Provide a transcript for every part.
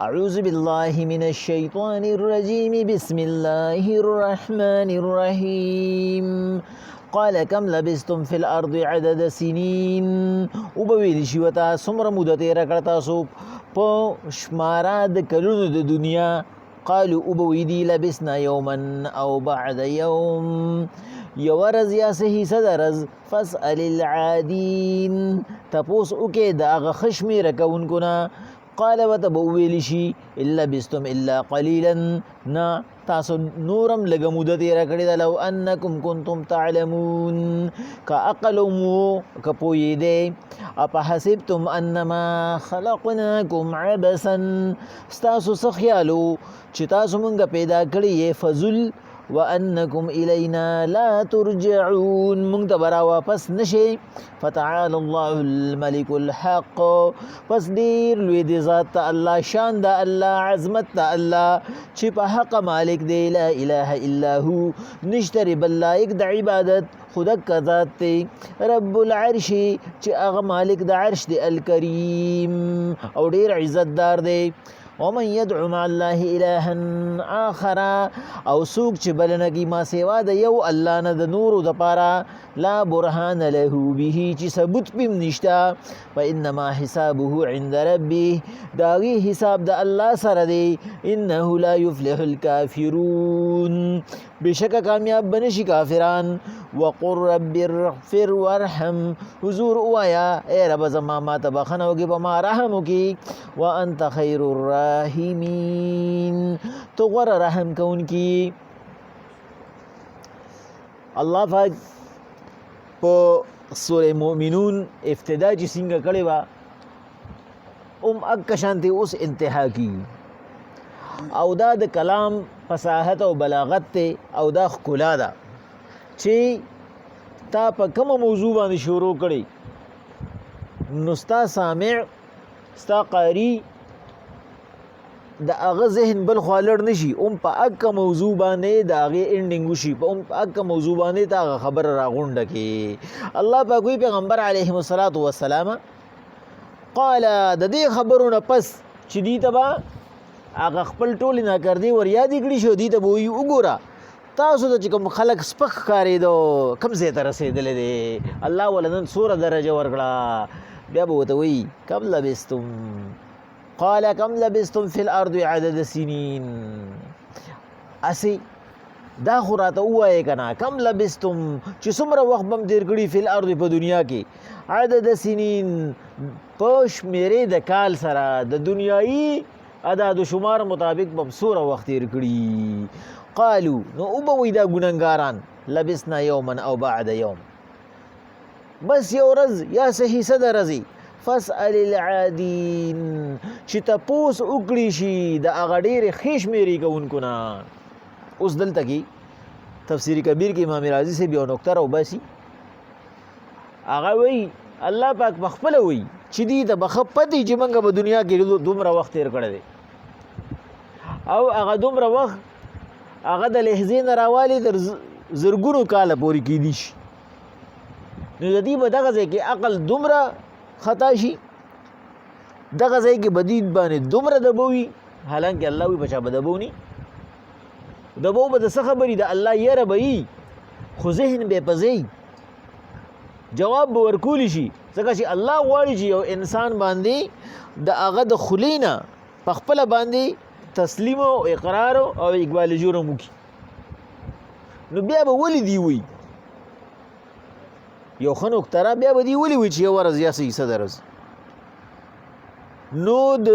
اعوذ باللہ من الشیطان الرجیم بسم اللہ الرحمن الرحیم قال کم لبستم فی الارض عدد سنین وبویل شیوتا سمر مدت رکڑتا سو پا شمارا د کلونو د دنیا قالوا ابویدی لبسنا یوما او بعد یوم یورز یا سہی صدرز فاسأل العادین تپوس اکے دا اغا خشمی رکون کنا قال وتبویلشی الا بستم الا قلیلا نا تاسو نورم لگا مدت رکڑی دا لو انکم کنتم تعلمون کا اقلمو کا پویدے اپا حسبتم انما خلقناکم عبسا ستاسو سخیالو چی تاسو منگا پیدا کریے فضل وَأَنَّكُمْ إِلَيْنَا لَا تُرْجَعُونَ منگتا برا واپس نشے فَتَعَالَ اللَّهُ الْمَلِكُ الْحَقُ پس دیر لوی دی ذات تا اللہ شان دا اللہ عظمت تا اللہ چی پا حق مالک دے لا الہ الا ہو نشتر بلائک دا عبادت خودک کا ذات تے رب العرش چی اغا مالک دا عرش دے الکریم او دیر عزت دار دے ومن يدعو مع الله إلها آخر او سوک چی بلنگی ما سوا دا یو اللہ نا دا نور دا پارا لا برهان له به چی ثبوت بیم نشتا فإنما حسابه عند ربه داغی حساب دا اللہ سر دے انه لا يفلح الكافرون بشک کامیاب بنشی کافران وقر رب اغفر وارحم حضور اوایا اے رب زمان ما تبخنو کی پما رحمو کی وانت خیر الراحمین تو غور رحم کون کی اللہ پاک پا سورہ مومنون افتدا چی سنگا کڑی با اکشانتی اس انتہا کی او دا د کلام فصاحت او بلاغت تے او دا خکلا دا چی تا پا کم موضوع باندې شروع کړي نو ستا سامع ستا قاری د هغه ذهن بل خوا لړ نشي په اکه موضوع باندې د هغې انډینګ وشي په اکه موضوع باندې تا هغه خبره راغونډه کړي الله پاک وایي پیغمبر علیهم الصلاة والسلام قال د دې خبرونه پس چې دي ته به هغه خپل ټولې ناکردې ور یادې کړي شو دي ته به وایي وګوره تاسو ته چې کوم خلک سپک ښکارېدو کوم ځای ته رسېدلی دی الله وله نن څومره درجه ورکړه بیا به ورته وایي کم لبستم قال کم لبستم فی الارض عدد سنین اسې دا خو راته ووایې که نه کم لبستم چې څومره وخت به م تېر کړي فی الارض په دنیا کې عدد سنین په شمېرې د کال سره د دنیایي عدد و شمار مطابق به م څومره وخت تېر کړي قالو نو اوبوی دا گننگاران لبسنا یوما او بعد یوم بس یو رز یا صحیح صد رزی فاسأل العادین چی تپوس اکڑی شی دا اغا دیر خیش میری کونکو نا اس دل تکی تفسیر کبیر کی امام رازی سے بھی نکتہ رو باسی آغا وی اللہ پاک مخفل وی چی دی تا بخب پتی چی منگا با دنیا کی دومرا وقت تیر کردے او اغا دومرا وقت هغه د لحظې نه راوالي تر زرګونو کاله پورې کیدی شي نو د دې په دغه ځای کې عقل دومره خطا شي دغه ځای کې بدید باندې دومره دبوي حالانکه الله وي بچا به دبونی دبو به د څه خبرې د الله یره به وي خو ذهن به پځئ جواب به ورکولی شي ځکه چې الله غواړي چې یو انسان باندې د هغه د خولې نه په خپله باندې تسلیم او اقرار او اقبال جرم کی نو بیا به ولی دی وی یو خنو اکترا بیا به دی ولی وی چې یو ورځ یا صحیح صدرز نو د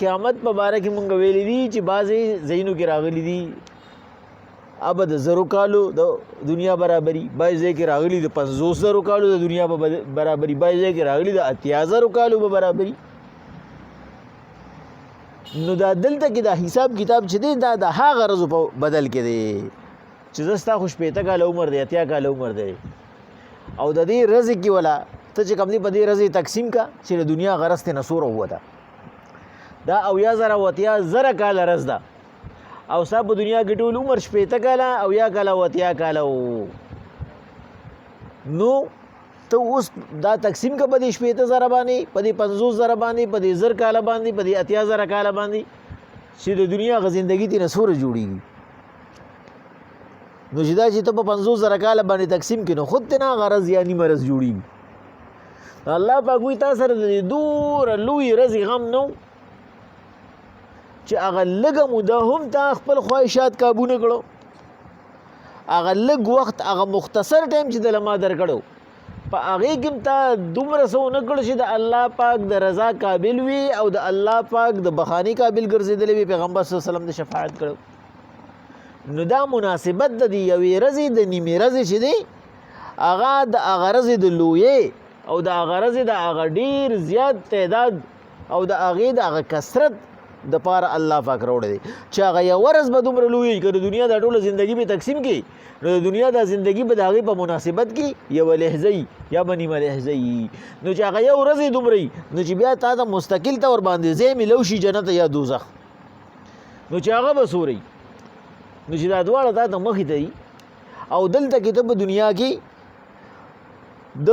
قیامت په باره کې مونږ ویلی دي چې بعضې ځایونو کې راغلی دي اب د زرو کالو د دنیا برابري بعض ځای کې راغلي د 500 کالو د دنیا برابري بعض ځای کې راغلي د 8000 کالو به برابري نو دا دلته کې دا حساب کتاب چې دی دا د هغه ورځو په بدل کې دی چې زه ستا خو شپېته کاله عمر دی اتیا کاله عمر دی او د دې ورځې کې ولا ته چې کوم دی په دې ورځې تقسیم کا چې د دنیا غرض ترې نه څومره ووته دا اویا زره او اتیا زره کاله ورځ ده او ستا په دنیا کې ټول عمر شپېته کاله اویا کاله او اتیا کاله نو ته اوس دا تقسیم که په دې 80,000 باندې په دې 50,000 باندې په دې 1000 کاله باندې په دې 80,000 کاله باندې چې د دنیا غ زندگی دې نسوره جوړیږي نو چې دا چې ته په 50,000 کاله باندې تقسیم کړي نو خود ته نه غرض یا نیمه رض جوړیږي الله پاک وي تا سره د دوره لوی رزي غم نو چې هغه لږه موده هم تا خپل خواهشات قابو نه کړو هغه لږ وخت هغه مختصر ټایم چې د لما درکړو په هغې کې تا دومره څه ونه کړو چې د الله پاک د رضا قابل وي او د الله پاک د بخاني قابل ګرځېدلی وي پیغمبر صلی الله علیه وسلم د شفاعت کړو نو دا مناسبت د دې یوې ورځې د نیمې ورځې چې دی هغه د هغه ورځې د لویې او د هغه ورځې د هغه ډېر زیات تعداد او د هغې د هغه کثرت د پاره الله پاک راوړی دی چې هغه یوه ورځ به دومره لوی که د دنیا دا ټوله زندګي به تقسیم کړي نو د دنیا دا زندګي به د هغې په مناسبت کې یوه لحظه یا به نیمه لحظه نو چې هغه یو ورځ یې دومره نو چې بیا تا ته مستقل طور باندې ځای میلو شي جنت یا دوزخ نو چې هغه به څوری نو چې دا دواړه تا ته مخې ته او دلته کې ته په دنیا کې د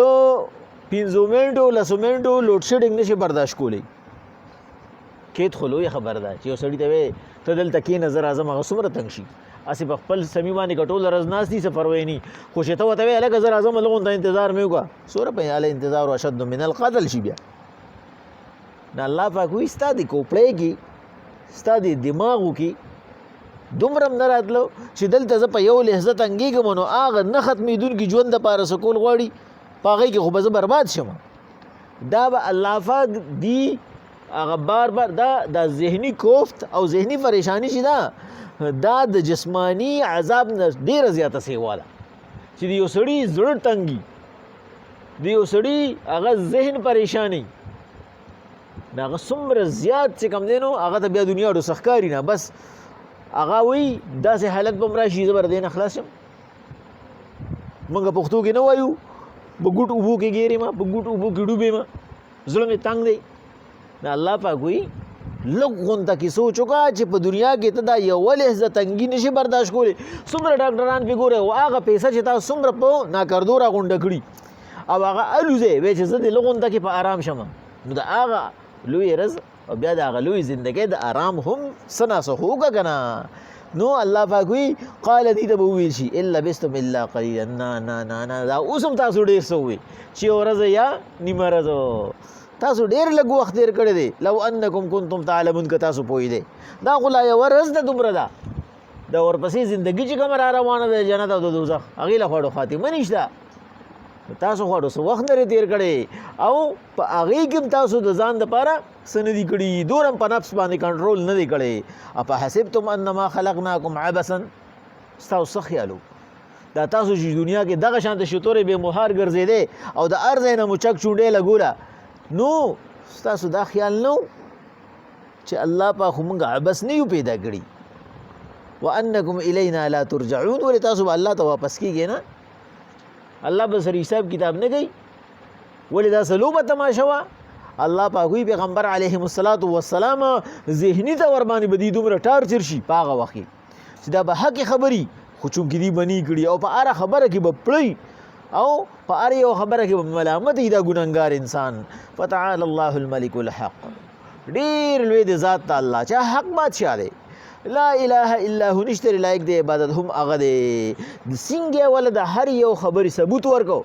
5 منټو 10 منټو لوډ شیډینګ نشي برداشت کولی کېد خو لویه خبره ده چې یو سړي ته وایې ته دلته کښېنه زه راځم هغه څومره تنګ شي هسې په خپل سمي باندې که ټوله ورځ ناست دي څه پروا یې نه خو چې ته ورته وایې هلکه زه راځم هلغه ته انتظار مې وکړه څومره په هله انتظار اشد من القتل شي بیا نه الله پاک وایي ستا د کوپړۍ کې ستا د دماغو کې دومره هم نه راتلو چې دلته زه په یو لحظه تنګېږم نو هغه نه ختمېدونکي ژوند دپاره څه کول غواړي په هغې کې خو به زه برباد شم دا به الله پاک دی هغه بار بار دا ذهني کوفت او ذهني پریشانی چې دا د جسمانی عذاب نه ډېره زیاته سیوا ده چې د یو سړي زړه تنګي د یو سړي هغه ذهن پریشانی د هغه څومره زیات چې کوم دی نو هغه ته بیا دنیا ډو سخکاري نه بس هغه وایي داسې حالت به م راشي زه به د دې نه خلاص شم موږ پښتو کې نه وایو په ګوټ اوبو کې ګیرې ما په ګوټ اوبو کې ډوبې ما زړه مې تنګ دی نه الله پاک وایي لږ غونته کې سوچ وکړه چې په دنیا کې ته دا یوه لحظه تنګي نشي برداشت کولی څومره ډاکټران پې ګوره او هغه پیسه چې تا څومره په ناکردو راغونډه کړي او هغه الوځې وایي چې زه دې لږ غونته کې په آرام شم نو د هغه لوی رز او بیا د هغه لوی زندګۍ د آرام هم څه ناڅه خو وکړه که نه نو الله پاک وایي قال دې ته به وویل شي الا بستم الا قلیلا نه دا اوس هم تاسو ډېر څه ووایي چې یو ورځ یا نیمه ورځ تاسو ډېر لږ وخت تېر کړی دی لو انکم کنتم تعلمون که تاسو پوهېدئ دا خو لا یوه ورځ ده دومره ده د ورپسې زندګي چې کومه را روانه ده جنت او د دوزخ هغې له خواړو خاتمه نشته تاسو خواړو څه وخت لرې تېر کړی او په هغې کې هم تاسو د ځان دپاره څه نه دي کړي دور هم په نفس باندې کنټرول نه دی کړی افحسبتم انما خلقناکم عبثا ستاسو څه خیالو دا تاسو چې دنیا کې دغه شانته شتورې بې مهار ګرځېدی او د هر ځای نه مو چک چونډۍ لګوله نو ستاسو دا خیال نه چې الله پاک خو موږ عبث نه یو پیدا کړي وانکم الینا لا ترجعون ولې تاسو به الله ته واپس کیږئ نه الله به سره حساب کتاب نه کوي ولې دا څه لوبه تماشه وه الله پاک وایي پیغمبر علیهم الصلاة والسلام ذهني طور باندې به دوی دومره ټارچر شي په هغه وخت کې چې دا به حقې خبرې خو چونکې دوی به نه کړي او په هره خبره کې به پړئ او په هر یو خبره کې به ملامت وي دا ګنهګار انسان فتعال الله الملک الحق ډېر لوی دی ذات د الله چې حق بادشاه دی لا اله الا هو نشته لایق دی عبادت هم هغه دی څنګه ولا د هر یو خبرې ثبوت ورکو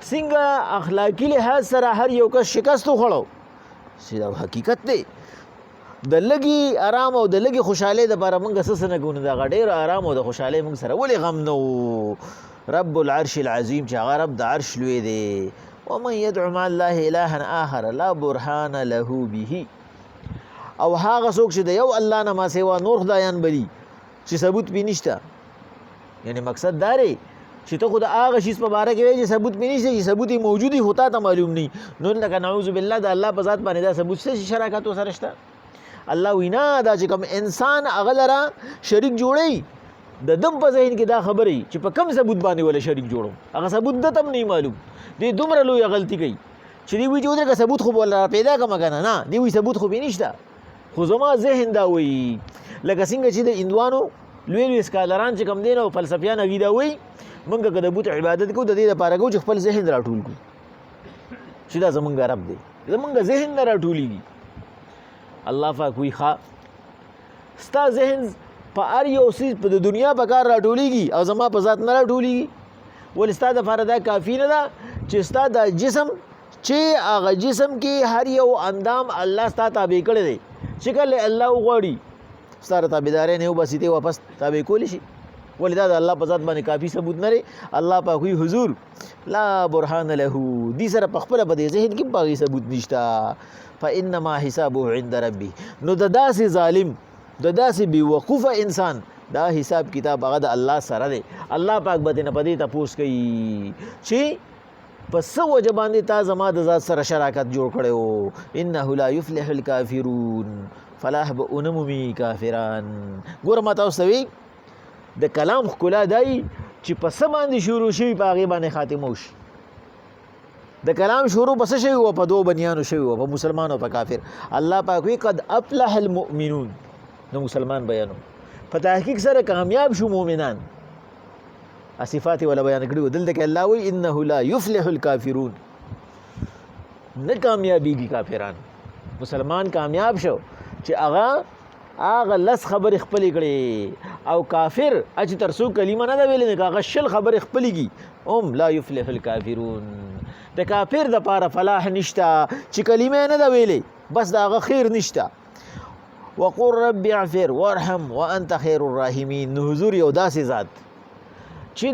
څنګه اخلاقي لحاظ سره هر یو کس شکست وخوړو چې دا حقیقت دی د لږي آرام او د لږي خوشحالۍ دپاره موږ څه څه نه کوو نو د هغه ډېر آرام او د خوشحالۍ موږ سره ولې غم نه رب العرش العظیم چې هغه رب د عرش لوی دی ومن يدعو مع الله الها آخر لا برهان له به او هغه څوک چې د یو الله نه ما سوا نور خدایان بلی چې ثبوت پې نشته یعنی مقصد دا دی چې ته خو د هغه شیز په باره کې وایي چې ثبوت پې نشته چې ثبوت یې موجود وي خو تا ته معلوم نه نو لکه نعوذ بالله د الله په ذات باندې دا ثبوت شته چې شراکت ورسره شته الله وایي نه دا چې کوم انسان هغه لره شریک جوړوي د دم په ذهن کې دا خبرې چې په کم ثبوت باندې ولا شریک جوړو هغه ثبوت دته هم نه معلوم دی دومره لویه غلطي کوي چې دی وایي چې ودرېږه ثبوت خو به ولا پیدا کړمه که نه دی وایي ثبوت خو پې نشته خو زما ذهن دا وایي لکه څنګه چې د هندوانو لوی لوی سکالران چې کوم دی نو فلسفیان هغوی دا وایي موږ که د بت عبادت کوو د دې لپاره کوو چې خپل ذهن راټول کړو چې دا زمونږ رب دی زمونږ ذهن نه راټولېږي الله پاک وایي ښه ستا ذهن په هر یو څیز په د دنیا په کار راټولېږي او زما په ذات نه راټولېږي ولې ستا دپاره دا کافي نه ده چې ستا دا جسم چې هغه جسم کې هر یو اندام الله ستا تابع کړی دی چې کله الله وغواړي ستا د تابعدارۍ نه وباسي ته واپس تابع کولی شي ولې دا د الله په ذات باندې کافي ثبوت نه دی الله پاک وایي حضور لا برهان له دې سره په خپله په دې ذهن کې په هغې ثبوت نشته فانما حسابه عند ربي نو د داسې ظالم د داسې بېوقوفه انسان دا حساب کتاب هغه د الله سره دی الله پاک به ترنه په دې تپوس کوي چې په څه وجه باندې تا زما د ذات سره شراکت جوړ کړی و انه لا یفلح الکافرون فلاح به ونه مومي کافران ګوره ما تاسو ته وایي د کلام ښکلا دی چې په څه باندې شروع شوي په هغې باندې خاتمه وشي د کلام شروع په څه شوي وه په دو بنیانو شوي وه په مسلمان او په کافر الله پاک وایي قد افلح المؤمنون د مسلمان بیانو په تحقیق سره کامیاب شو مؤمنان صفات ولا بیان کړي و دلته کې الله وایي انه لا یفلح الکافرون نه کامیابیږي کافران مسلمان کامیاب شو چې هغه لس خبرې خپلې کړې او کافر چې تر څو کلمه نه ده ویلې نو هغه شل خبرې خپلېږي لا یفلح الکافرون د کافر دپاره فلاح نشته چې کلمه نه ده ویلې بس د هغه خیر نشته وقل رب اغفر وارحم وانت خیر الراحمین نو حضور یو داسې ذات چې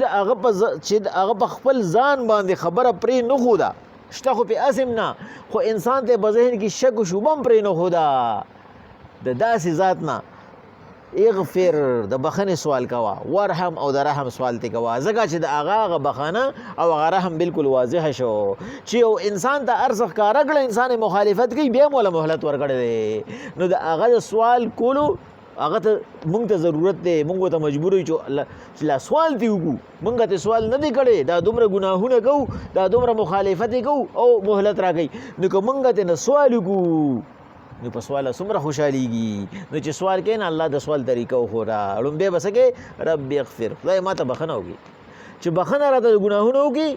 د هغه په خپل ځان باندې خبره پرې نه ښوده شته خو پې اسم نه خو انسان ته په ذهن کې شک و شوبه هم پرې نه ښوده د داسې ذات نه اغفر د بخنې سوال کوه ورحم او د رحم سوال تی کوه ځکه چې د هغه بخانه او هغه رحم بالکل واضح شو چې یو انسان ته هر څه ښکاره کړه انسان مخالفت کوي بیا هم وله مهلت ورکړی دی نو د هغه د سوال کولو هغه ته مونږ ته ضرورت دی مونږ ته مجبور یو چې لا سوال دی وکړو مونږ ته سوال نه دی کړی دا دومره ګناهونه کوو دا دومره مخالفت یې کوو او مهلت راکوي نو که مونږ ته نه سوال وکړو نو په سواله څومره خوشحالېږي نو چې سوال کوې نه الله د سوال طریقه وښوده لومبی به څه کوې رب اغفر خدای ما ته بخښنه وکړي چې بخښنه راته د ګناهونه وکړي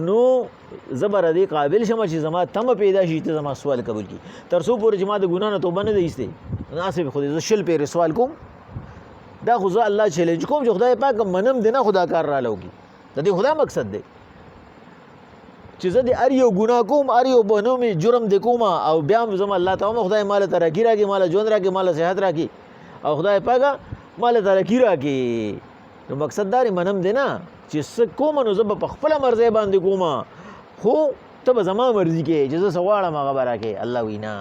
نو زه به دې قابل شم چې زما تمه پیدا شي ته زما سوال قبول کړي تر څو پورې چې ما د ګناه نه توبه نه ده ایستې ناسې خو زه شل پیرې سوال کوم دا خو زه الله چیلنج کوم چې خدای پاک منم دې نه خو دا کار راله وکړي د دې خدا مقصد دی چې زه د هر یو ګناه کوم هر یو بنو مې جرم دی کوم او بیا هم زما الله ته خدای ماله ترقي راکړي ماله ژوند راکړي ماله صحت راکړي او خدای پاکه ماله ترقي راکړي نو مقصد دا منم دی نه چې څه کوم نو زه به په خپله مرضۍ باندې کوم خو ته به زما مرضي کې چې زه څه غواړم هغه به راکړې الله وایي نه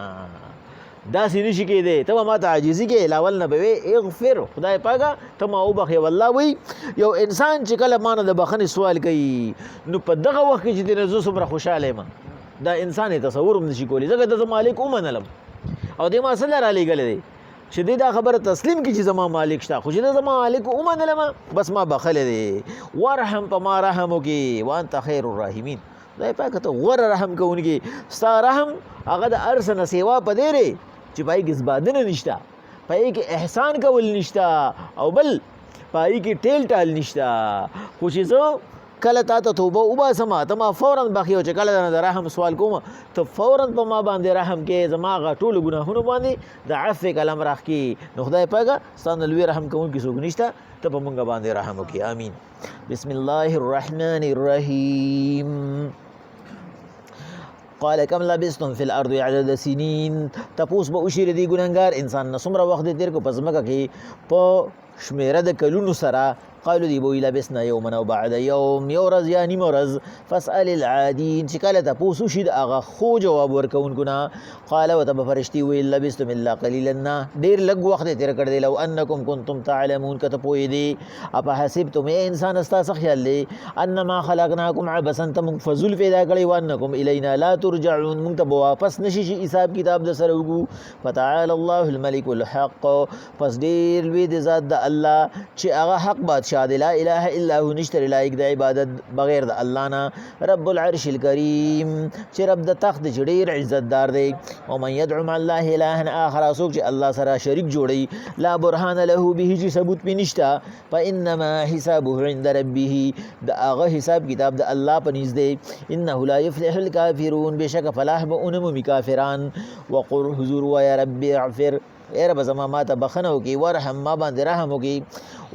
داسې نشي کېدی ته به ما ته عاجزي کې لاول نه به وې اغفر خدای پاکه ته ما وبخې والله وایي یو انسان چې کله ما نه د بخښنې سوال کوي نو په دغه وخت کې چې دې نه زه څومره خوشحاله یم دا انسان یې تصور هم نشي کولی ځکه د زه مالک ومنلم او دې ما څه له رالیږلی دی چې دې دا خبره تسلیم کړي چې زما مالک شته خو چې د زما مالک ومنلم بس ما بخلی دی ورحم په ما رحم وکړي وانت خیر الراحمین خدای پاکه ته غوره رحم کوونکي ستا رحم هغه د هر څه نه سیوا په دی دی چې پای کې زبادنه نشته پای کې احسان کول نشته او بل پای کې ټیل ټال نشته خو چې زه کله تا ته توبه وباسم ته ما فوراً بخي او چې کله د رحم سوال کوم ته فوراً په ما باندې رحم کې زما هغه ټولو ګناهونو باندې د عفو کلام راکړي نو خدای پاکه ستا نه لوی رحم کوونکی څوک نشته ته په موږ باندې رحم وکړي آمین بسم الله الرحمن الرحیم قال كم لبستم في الارض عدد سنين تپوس به وشي ردي ګناګار انسان نه څومره وخت تیر کو پزمکه کې په شمیره د کلونو سره قالوا دی بوی لبسنا یوما او بعد یوم یو ورځ یا نیمه ورځ فاسأل العادین چې کله تپوس وشي د هغه خو جواب ورکوونکو نه قال ورته به فرشتي ویل لبستم الا قلیلا ډېر لږ وخت تیر کړ دی لو انکم کنتم تعلمون که ته پوهېدې اپحسبتم ای انسان ستا څه خیال دی انما خلقناکم عبثا ته موږ فضول پیدا کړی وانکم الینا لا ترجعون موږ ته به واپس نشي چې حساب کتاب د سره وکړو فتعالى الله الملك الحق پس ډېر لوی د ذات د الله چې هغه حق بادشاه بادشاہ دی لا الہ الا هو نشتر لائق د عبادت بغیر د الله نه رب العرش الکریم چې رب د تخت چې ډیر عزت دار دی ومن يدعو مع الله الها آخر څوک چې الله سره شریک جوړي لا برهان له به چې ثبوت پې نشته فانما حسابه عند ربه د هغه حساب کتاب د الله په نږدې دی انه لا يفلح الكافرون بشک فلاح به اونمومي کافران وقل حضور ویا رب اغفر اے رب زما ما ته بخنه وکي ورحم ما باندې رحم وکي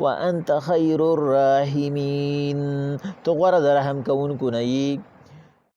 وانت خیر الراحمین تو غوره د رحم کوونکو نه یې